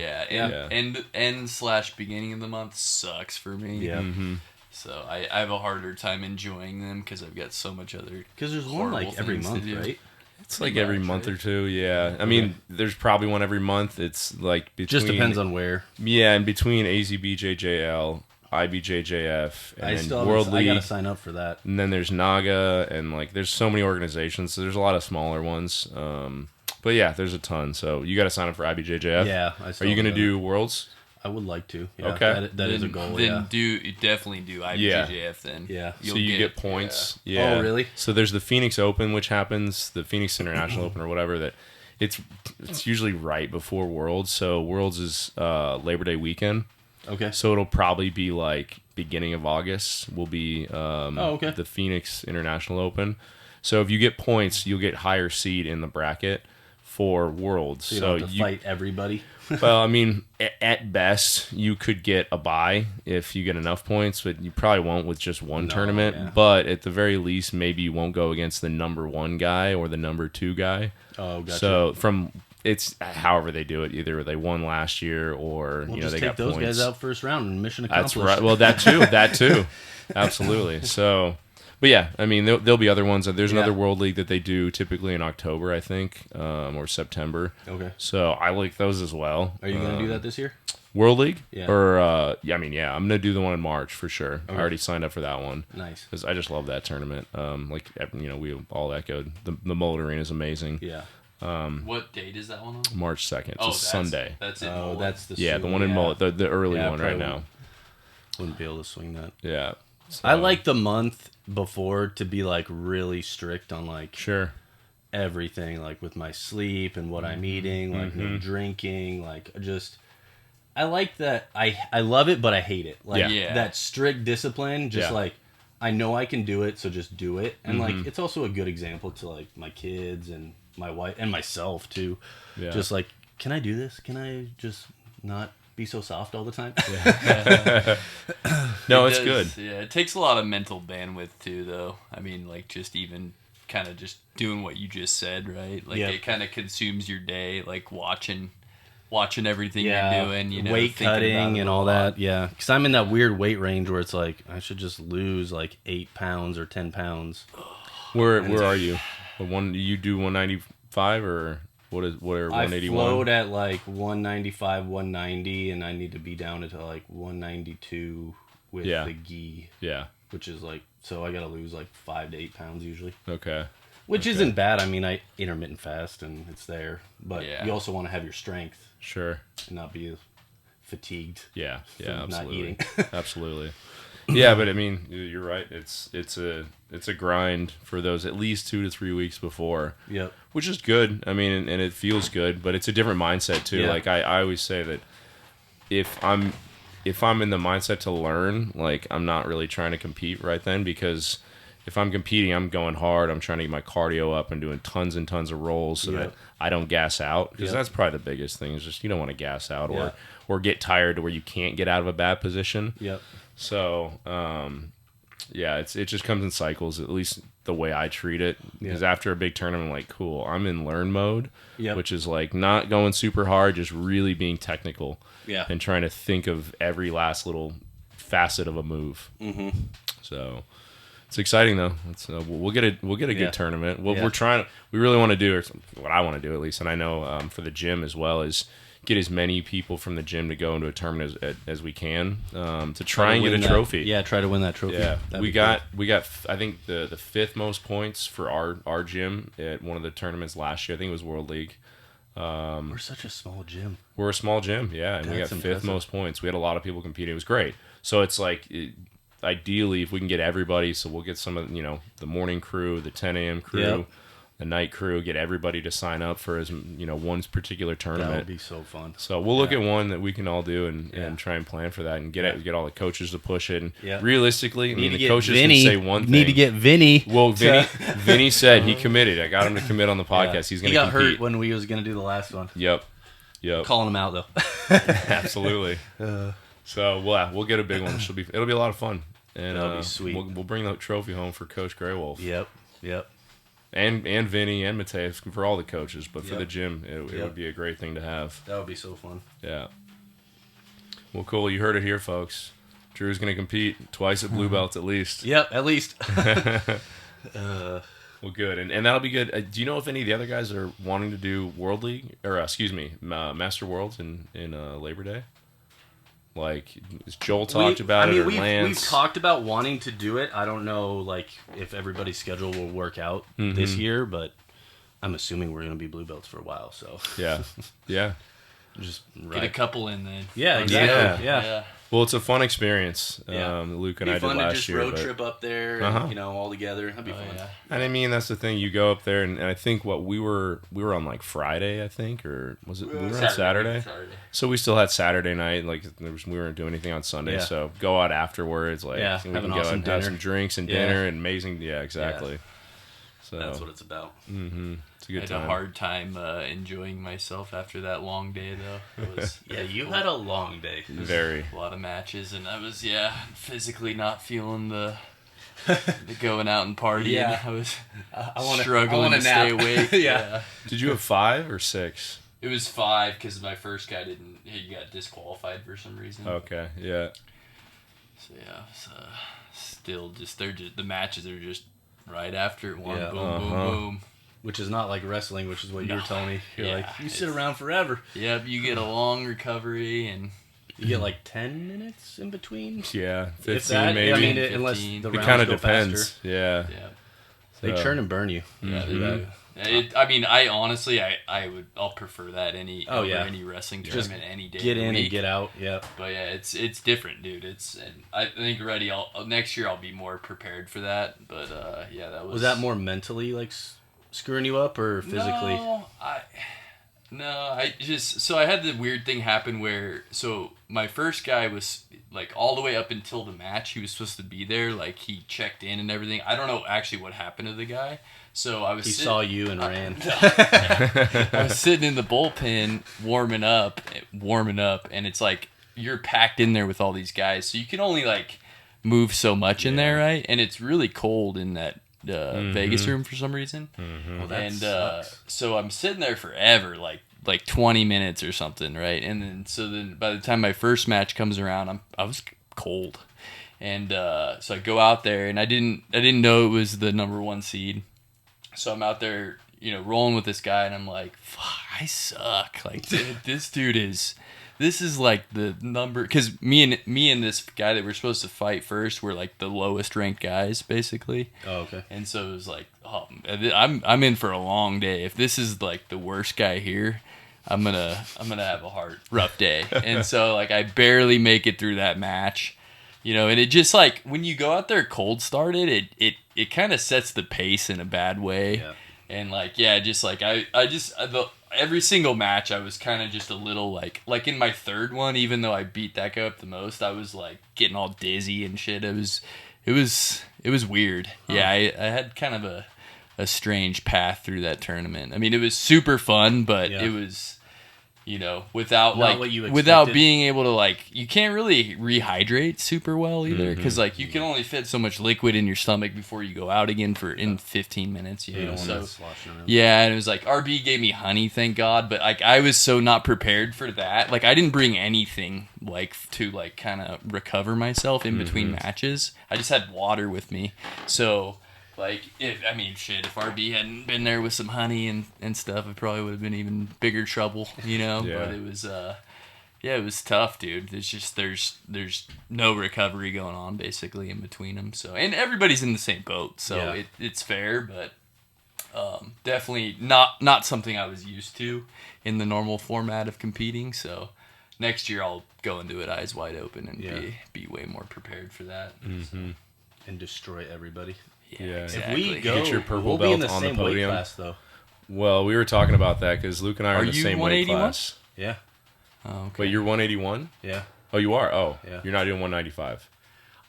End / beginning of the month sucks for me. Yeah. So I have a harder time enjoying them because I've got so much other. Because there's one like every month, right? It's like every month or two. Yeah. I mean, there's probably one every month. It's like between. Just depends on where. Yeah, and between AZBJJL, IBJJF, and then World League. I gotta sign up for that. And then there's Naga, and like there's so many organizations. So there's a lot of smaller ones. But yeah, there's a ton. So you got to sign up for IBJJF. Yeah. Are you gonna do Worlds? I would like to. Yeah, okay. That is a goal. Then definitely do IBJJF then. Yeah. So you get points. Yeah. Oh, really? So there's the Phoenix Open, which happens, the Phoenix International Open or whatever, that it's usually right before Worlds. So Worlds is Labor Day weekend. Okay. So it'll probably be like beginning of August will be the Phoenix International Open. So if you get points, you'll get higher seed in the bracket for Worlds. So you don't have to fight everybody. Well, I mean, at best, you could get a bye if you get enough points, but you probably won't with just one tournament. Yeah. But at the very least, maybe you won't go against the number 1 guy or the number 2 guy. Oh, gotcha. So it's however they do it. Either they won last year or they got those points. guys out first round and mission accomplished. That's right. Well, that too, absolutely. So. But yeah, I mean, there'll be other ones. There's another World League that they do typically in October, I think, or September. Okay. So I like those as well. Are you going to do that this year? World League? Yeah. Or, I'm going to do the one in March for sure. Okay. I already signed up for that one. Nice. Because I just love that tournament. We all echoed. The Mullet Arena is amazing. Yeah. What date is that one on? March 2nd. It's a Sunday. That's it. Oh, that's the the one in Mullet, the early one right now. Wouldn't be able to swing that. Yeah. So. I like the month before to be like really strict on like everything, like with my sleep and what I'm eating, like no drinking, like I like that. I love it, but I hate it. Like Yeah. that strict discipline. Just Yeah. like I know I can do it, so just do it. And like it's also a good example to like my kids and my wife and myself too. Yeah. Just like, can I do this? Can I just not be so soft all the time? No, It it's does, good. Yeah, it takes a lot of mental bandwidth too, though. I mean, like just even kind of just doing what you just said, right? Like Yep. it kind of consumes your day, like watching everything Yeah, you're doing, you know, weight thinking about cutting it and a all lot. that. Yeah, because I'm in that weird weight range where it's like I should just lose like 8 pounds or 10 pounds. Where are you? You do 195 or what are I 181? float at like 195, 190, and I need to be down to like 192 with Yeah. the gi, Yeah. which is like, so I gotta lose like 5 to 8 pounds usually, Okay. which isn't bad. I mean, I intermittent fast and it's there, but Yeah. you also want to have your strength Sure. and not be fatigued. Yeah. Yeah. From not Absolutely. eating. Absolutely. Yeah, but I mean, you're right. It's a grind for those at least 2 to 3 weeks before. Yep. Which is good. I mean, and it feels good, but it's a different mindset too. Yeah. Like I always say that if I'm in the mindset to learn, like I'm not really trying to compete right then, because if I'm competing, I'm going hard. I'm trying to get my cardio up and doing tons and tons of rolls so that I don't gas out, because Yep. that's probably the biggest thing is just you don't want to gas out Yeah. or get tired to where you can't get out of a bad position. Yep. So, yeah, it just comes in cycles, at least the way I treat it. Because after a big tournament, I'm like, cool, I'm in learn mode, Yep. which is like not going super hard, just really being technical Yeah. and trying to think of every last little facet of a move. Mm-hmm. So it's exciting though. We'll get a Yeah. good tournament. Yeah. We really want to do, or what I want to do at least, and I know for the gym as well, is get as many people from the gym to go into a tournament as we can to try and get a trophy. Yeah, try to win that trophy. Yeah, That'd we be got I think the fifth most points for our gym at one of the tournaments last year. I think it was World League. cool. We're such a small gym. We're a small gym, yeah, and we got That's fifth impressive. most points. We had a lot of people competing. It was great. So it's like, ideally, if we can get everybody, so we'll get some of the morning crew, the 10 a.m. crew, Yep. the night crew, get everybody to sign up for one particular That tournament. would be so fun. So we'll look at one that we can all do and Yeah. try and plan for that and get all the coaches to push it. And Yeah. realistically, I mean, Need to the get coaches Vinny. can say one thing. Need to get Vinny. Well, to- Vinny said he committed. I got him to commit on the podcast. Yeah. He's going He to got compete. hurt when we was gonna do the last one. Yep. Calling him out though. Absolutely. So we'll get a big one. It'll be a lot of fun. And That'll be sweet. We'll bring the trophy home for Coach Greywolf. Yep. And Vinny and Mateus, for all the coaches, but for Yep. the gym, it Yep. would be a great thing to have. That would be so fun. Yeah. Well, cool. You heard it here, folks. Drew's going to compete twice at Blue Belt at least. Yep, at least. Well, good. And that'll be good. Do you know if any of the other guys are wanting to do World League, or Master Worlds in Labor Day? Like, has Joel talked about it, or Lance? We've talked about wanting to do it. I don't know, like, if everybody's schedule will work out this year, but I'm assuming we're going to be blue belts for a while. So Yeah. just Get a couple in then. Yeah, exactly. Yeah. Yeah. Well, it's a fun experience. Yeah. Luke and Be I did fun to last just year. road but- trip up there, and, all together. That'd be fun. Yeah. And I mean, that's the thing. You go up there, and I think we were on like Friday, I think, or was it? We were on Saturday. So we still had Saturday night. Like we weren't doing anything on Sunday. Yeah. So go out afterwards. Like Yeah, we have can an go awesome out and have dinner. some drinks and Yeah. dinner and amazing. Yeah, exactly. So That's what it's about. it's a I good had time. a hard time enjoying myself after that long day, though. It was Yeah, you had a long day. Very. a lot of matches, and I was physically not feeling the going out and partying. Yeah. I was wanna- struggling I wanna to stay nap. awake. Yeah. Did you have 5 or 6? It was 5 because my first guy he got disqualified for some reason. Okay. Yeah. So yeah, it's, still just the matches are just right after one. Yeah. Boom, boom, boom. Which is not like wrestling, which is what you were telling me. You're Yeah, like, you sit it's- around forever. Yep, you get a long recovery and You get like 10 minutes in between. Yeah. 15 If that, maybe. I mean, 15. unless the it rounds kind of go depends. faster. Yeah. yeah. They So- churn and burn you. Yeah, Do that. I mean, I honestly, I'll prefer that Oh, over yeah. any wrestling Just tournament any day. Get of the in week. and get out. Yeah. But yeah, it's different, dude. And I think already. Next year I'll be more prepared for that. But yeah, that was. Was that more mentally like screwing you up or physically? No, No, I had the weird thing happen where, so my first guy was like all the way up until the match, he was supposed to be there, like he checked in and everything. I don't know actually what happened to the guy. So He saw you and ran. I was sitting in the bullpen warming up, and it's like you're packed in there with all these guys, so you can only like move so much in there, right? And it's really cold in that Vegas room for some reason. Well, that sucks. So I'm sitting there forever, like 20 minutes or something, right? And then by the time my first match comes around, I was cold, and so I go out there, and I didn't know it was the number 1 seed. So I'm out there, rolling with this guy, and I'm like, fuck, I suck. Like, this is like the number, because me and this guy that we're supposed to fight first were like the lowest ranked guys, basically. Oh, okay. And so it was like, oh, I'm in for a long day. If this is like the worst guy here, I'm gonna have a rough day. And so like I barely make it through that match. And it just like when you go out there cold started, it kind of sets the pace in a bad way. Yeah. And like, yeah, just like every single match I was kind of just a little like in my third one, even though I beat that guy up the most, I was like getting all dizzy and shit. It was weird. Huh. Yeah, I had kind of a strange path through that tournament. I mean, it was super fun, but it was, without not what you expected. Without being able to like, you can't really rehydrate super well either, because like you can only fit so much liquid in your stomach before you go out again in 15 minutes. So yeah, and it was like RB gave me honey, thank God, but like I was so not prepared for that. Like I didn't bring anything like to like kind of recover myself in between matches. I just had water with me, so. Like, if RB hadn't been there with some honey and stuff, it probably would have been even bigger trouble, Yeah. But it was, it was tough, dude. It's just, there's no recovery going on, basically, in between them. So, and everybody's in the same boat, so it's fair, but definitely not something I was used to in the normal format of competing, so next year I'll go into it eyes wide open and be way more prepared for that. Mm-hmm. And destroy everybody. Yeah, exactly. If we go, get your purple we'll belt be in the on same the podium. weight class, though. Well, we were talking about that because Luke and I are in the same weight 181? class. Yeah. Oh, okay. Wait, you're 181? Yeah. Oh, you are? Oh, yeah. You're not doing 195.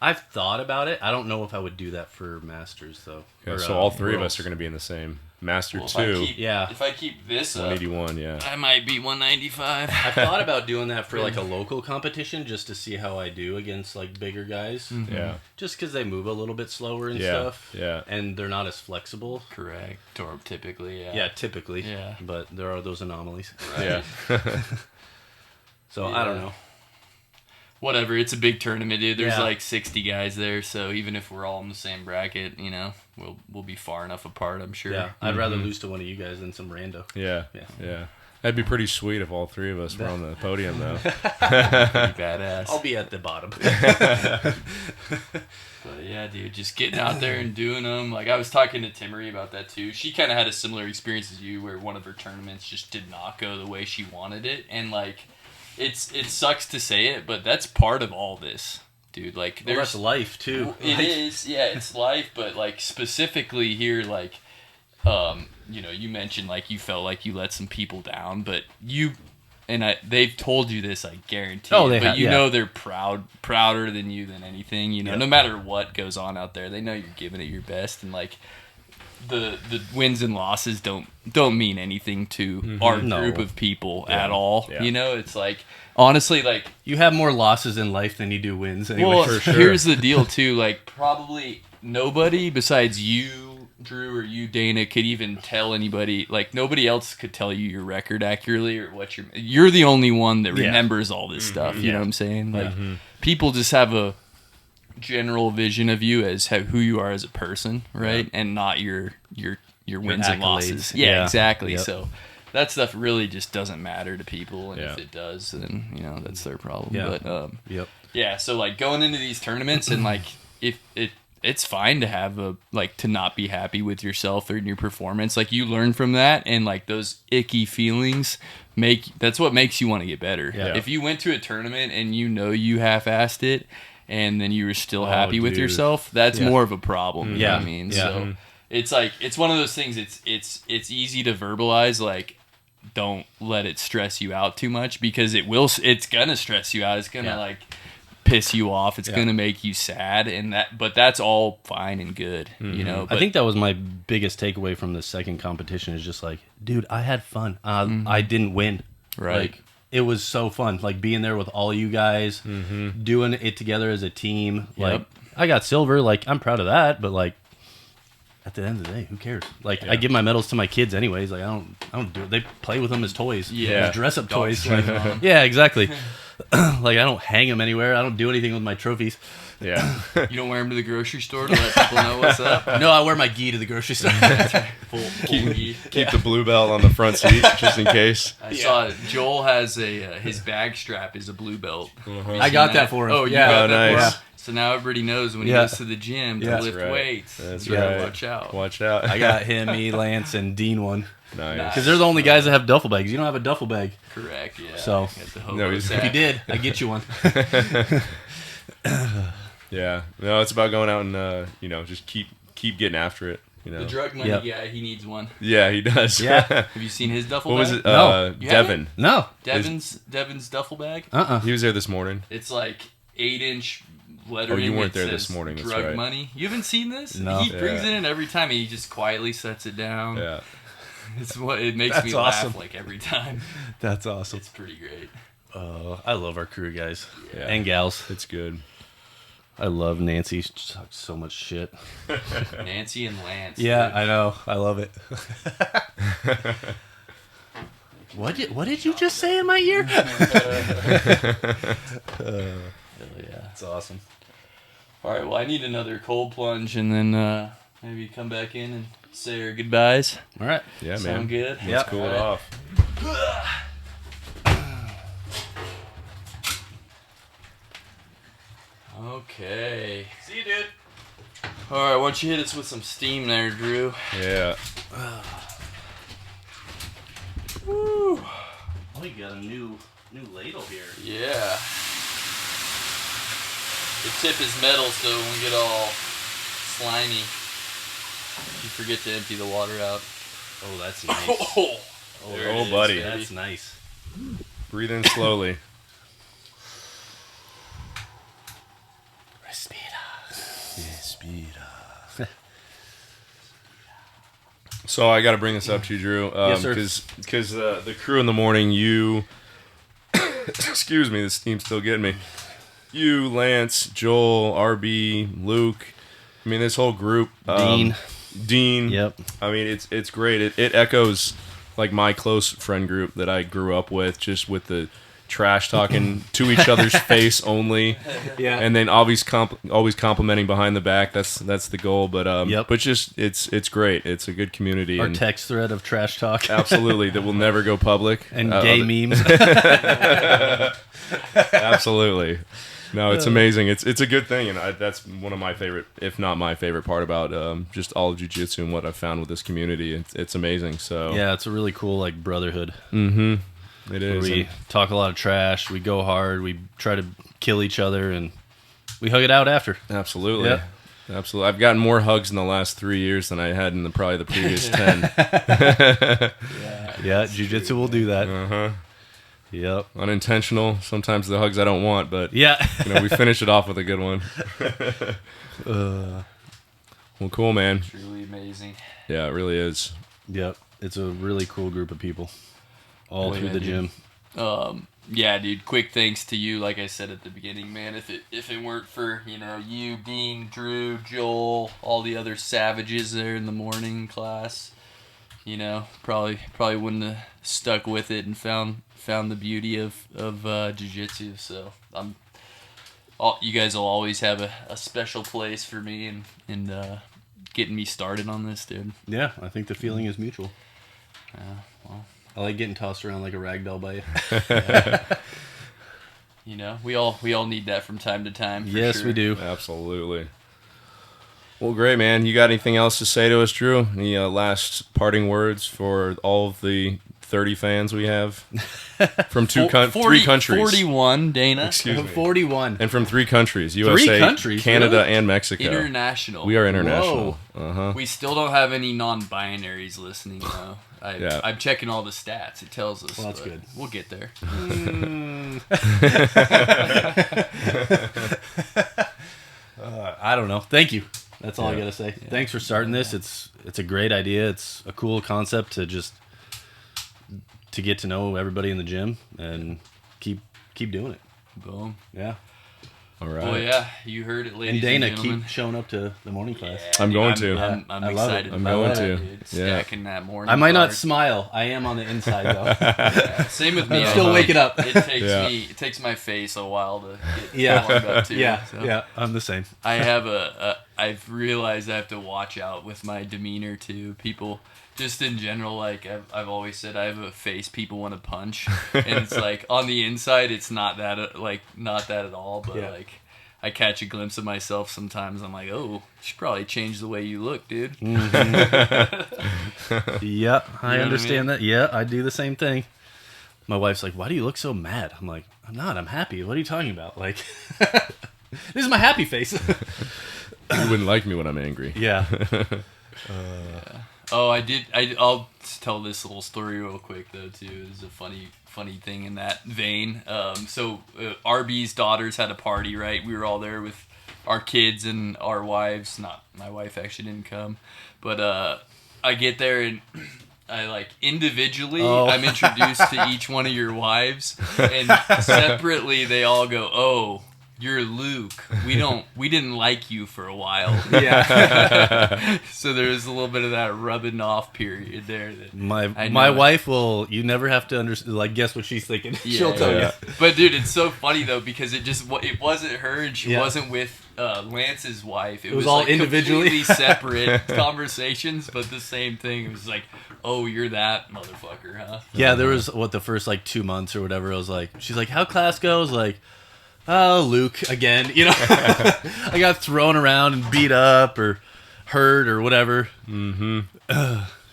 I've thought about it. I don't know if I would do that for Masters, though. Okay, so all three of us are going to be in the same. Master 2. If I keep this 181, up, I might be 195. I thought about doing that for like a local competition just to see how I do against like bigger guys. Mm-hmm. Yeah. Just because they move a little bit slower and stuff. Yeah. And they're not as flexible. Correct. Or typically, yeah. Yeah, typically. Yeah. But there are those anomalies. Right. Yeah. So I don't know. Whatever, it's a big tournament, dude. There's like 60 guys there, so even if we're all in the same bracket, we'll be far enough apart, I'm sure. Yeah, I'd rather lose to one of you guys than some rando. Yeah. That'd be pretty sweet if all three of us were on the podium, though. Pretty badass. I'll be at the bottom. But yeah, dude, just getting out there and doing them. Like, I was talking to Timmery about that, too. She kind of had a similar experience as you, where one of her tournaments just did not go the way she wanted it, and like... It sucks to say it, but that's part of all this, dude. Like, that's life too. It is, yeah, it's life. But like specifically here, like, you mentioned like you felt like you let some people down, but they've told you this, I guarantee. Oh, they but have, they're prouder than you than anything. No matter what goes on out there, they know you're giving it your best, and like. The wins and losses don't mean anything to our group of people at all. Yeah. It's like, honestly, like... You have more losses in life than you do wins anyway. Well, for sure. Here's the deal, too. Like, probably nobody besides you, Drew, or you, Dana, could even tell anybody... Like, nobody else could tell you your record accurately or what you're the only one that remembers all this stuff. You know what I'm saying? Like, people just have a... general vision of you as who you are as a person, right? And not your wins and losses. Yeah, exactly. Yep. So that stuff really just doesn't matter to people, and if it does, then that's their problem. Yeah. But so like going into these tournaments and like if it's fine to have to not be happy with yourself or your performance. Like you learn from that, and like those icky feelings that's what makes you want to get better. Yeah. If you went to a tournament and you half-assed it, and then you were still happy with yourself, that's more of a problem. You know what I mean? So it's like, it's one of those things, it's easy to verbalize, like, don't let it stress you out too much, because it's gonna stress you out. It's gonna like piss you off. It's gonna make you sad, but that's all fine and good, you know. But I think that was my biggest takeaway from the second competition is just like, dude, I had fun. I didn't win. Right. Like, it was so fun. Like, being there with all you guys, doing it together as a team. Like, I got silver. Like, I'm proud of that. But, like, at the end of the day, who cares? Like, I give my medals to my kids anyways. Like, I don't do it. They play with them as toys. Yeah. As dress-up toys. Like, yeah, exactly. Like, I don't hang them anywhere. I don't do anything with my trophies. Yeah. You don't wear them to the grocery store to let people know what's up? No, I wear my gi to the grocery store. Full gi. Keep the blue belt on the front seat just in case. I saw Joel has his bag strap is a blue belt. I got that for him. Oh, you yeah. got that nice. for him. So now everybody knows when he goes to the gym to lift right. weights. That's You gotta right. watch out. Watch out. I got him, me, Lance, and Dean one. Nice. Because they're the only guys that have duffel bags. You don't have a duffel bag. Correct, yeah. So, Got the hobo No, he's- sack. If you did, I get you one. Yeah. No, it's about going out and just keep getting after it. You know. The drug money guy, he needs one. Yeah, he does. Yeah. Have you seen his duffel What bag? was it? No. You Devin. No. Devin's duffel bag? He was there this morning. It's like 8-inch lettering. Oh, you weren't that there this says morning, that's Drug right. money. You haven't seen this? No. He brings Yeah. it in every time. He just quietly sets it down. Yeah. It makes That's me awesome. laugh like every time. That's awesome. It's pretty great. I love our crew guys Yeah. and gals. It's good. I love Nancy. She talks so much shit. Nancy and Lance. Yeah, dude. I know. I love it. What did you just say in my ear? Hell yeah. That's awesome. All right, well, I need another cold plunge, and then maybe come back in and say our goodbyes. All right. Yeah, man. Sound good? Let's Yeah. cool it All right. off. Okay. See you, dude. All right, why don't you hit us with some steam there, Drew? Yeah. Woo. Oh, you got a new ladle here. Yeah. The tip is metal, so it won't get all slimy. You forget to empty the water out. Oh, that's nice. There it Oh, is, buddy. baby. That's nice. Breathe in slowly. So I got to bring this up to you, Drew. Yes, sir. Because the crew in the morning, you... excuse me, this steam's still getting me. You, Lance, Joel, RB, Luke. I mean, this whole group. Dean. Yep. I mean, it's great. It echoes like my close friend group that I grew up with, just with the trash talking to each other's face only. Yeah. And then always complimenting behind the back. That's the goal. But Yep. but just it's great. It's a good community. Our and text thread of trash talk. absolutely, that will never go public. And gay memes. Absolutely. No, it's amazing. It's a good thing, and that's one of my favorite, if not my favorite part about just all of jiu-jitsu and what I've found with this community. It's amazing. So Yeah, it's a really cool like brotherhood. it is. We talk a lot of trash. We go hard. We try to kill each other, and we hug it out after. Absolutely. Yep. Absolutely. I've gotten more hugs in the last 3 years than I had in probably the previous 10. Yeah, jiu-jitsu will do that. Uh-huh. Yep. Unintentional. Sometimes the hugs I don't want, but Yeah. we finish it off with a good one. Well, cool, man. Truly amazing. Yeah, it really is. Yep. It's a really cool group of people. All Oh, through yeah, the dude. gym. Yeah, dude. Quick thanks to you. Like I said at the beginning, man. If it weren't for you, Dean, Drew, Joel, all the other savages there in the morning class, probably wouldn't have stuck with it and found the beauty of jiu-jitsu. So you guys will always have a special place for me and getting me started on this, dude. Yeah, I think the feeling is mutual. Well, I like getting tossed around like a rag doll by you. we all need that from time to time. For Yes, sure. we do. Absolutely. Well, great, man. You got anything else to say to us, Drew? Any last parting words for all of the 30 fans we have from three countries. 41, Dana. Excuse me. 41. And from 3 countries: USA, countries, Canada, really? and Mexico. International. We are international. We still don't have any non-binaries listening though. I'm checking all the stats. It tells us. Well, that's good. We'll get there. I don't know. Thank you. That's all I Yeah. gotta say. Thanks for starting this. It's a great idea. It's a cool concept to get to know everybody in the gym and keep doing it. Boom. Yeah. All right. Well, yeah, you heard it, ladies And Dana, and gentlemen. keep showing up to the morning class. I'm going I'm to. I'm I love it. excited. I'm about going that, to. dude. Yeah. Stacking that morning. I might not card. smile. I am on the inside though. Yeah, same with me. I'm I still think waking up. It takes Yeah. It takes my face a while to get Yeah. warmed up too. Yeah. so. Yeah. I'm the same. I have I've realized I have to watch out with my demeanor too. People, just in general, like I've always said, I have a face people want to punch, and it's like on the inside, it's not that at all. But Yeah. like, I catch a glimpse of myself sometimes. I'm like, oh, you should probably change the way you look, dude. Yeah, I I understand mean? that. Yeah, I do the same thing. My wife's like, "Why do you look so mad?" I'm like, "I'm not. I'm happy. What are you talking about? Like, this is my happy face." You wouldn't like me when I'm angry. Yeah. Oh, I'll tell this little story real quick though too. It's a funny thing in that vein. RB's daughters had a party, right? We were all there with our kids and our wives. Not my wife actually didn't come, but I get there and I like individually. I'm introduced to each one of your wives, and separately they all go, "Oh, you're Luke. We didn't like you for a while." Yeah. So there was a little bit of that rubbing off period there. That My wife will. You never have to understand. Like, guess what she's thinking. She'll tell you. But dude, it's so funny though because it wasn't her and she Yeah. wasn't with Lance's wife. It was all like individually. completely separate conversations, but the same thing. It was like, oh, you're that motherfucker, huh? Yeah, there was the first like 2 months or whatever. I was like, she's like, "How class goes?" Like, "Oh, Luke again." You know, I got thrown around and beat up or hurt or whatever. Mm-hmm.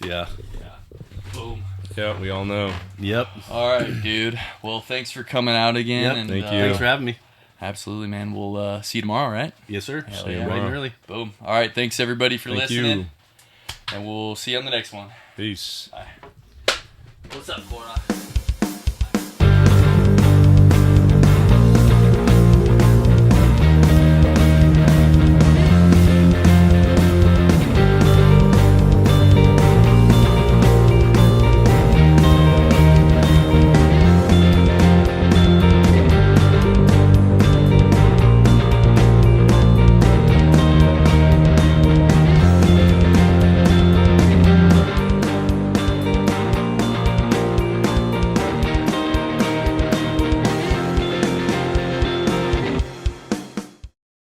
Yeah. Boom. Yeah, we all know. Yep. All right, dude. Well, thanks for coming out again. Yep. And, Thank you. Thanks for having me. Absolutely, man. We'll see you tomorrow, right? Yes, sir. Hell See you yeah. bright and Tomorrow. early. Boom. All right. Thanks everybody for Thank listening, you. and we'll see you on the next one. Peace. What's up, Cora?